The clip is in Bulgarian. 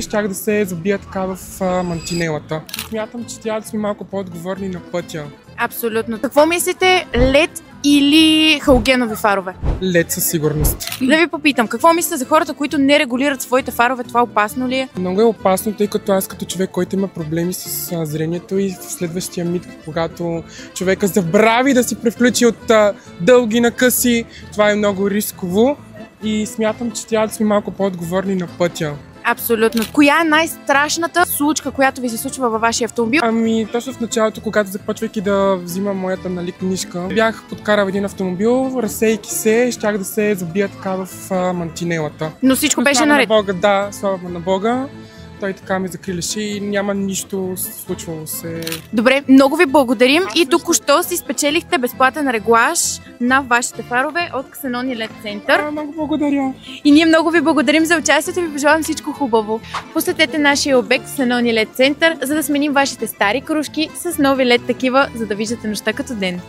Щях да се забия така в мантинелата. Смятам, че трябва да сме малко по-отговорни на пътя. Абсолютно. Какво мислите, LED или халогенови фарове? LED със сигурност. Да ви попитам, какво мислите за хората, които не регулират своите фарове? Това опасно ли е? Много е опасно, тъй като аз като човек, който има проблеми с зрението и в следващия миг, когато човека забрави да си превключи от дълги на къси, това е много рисково и смятам, че трябва да сме малко по-отговорни на пътя. Абсолютно. Коя е най-страшната случка, която ви се случва във вашия автомобил? Ами, точно в началото, когато започвайки да взимам моята книжка, бях подкарал един автомобил, разсейки се, щях да се забия така в мантинелата. Но всичко беше наред? На Бога, да, слава на Бога. Той така ме закриляше и няма нищо случвало се. Добре, много ви благодарим и току-що си спечелихте безплатен реглаж на вашите фарове от Xenon LED Center. Много благодаря. И ние много ви благодарим за участието и ви пожелавам всичко хубаво. Посетете нашия обект Xenon LED Center, за да сменим вашите стари кружки с нови LED такива, за да виждате нощта като ден.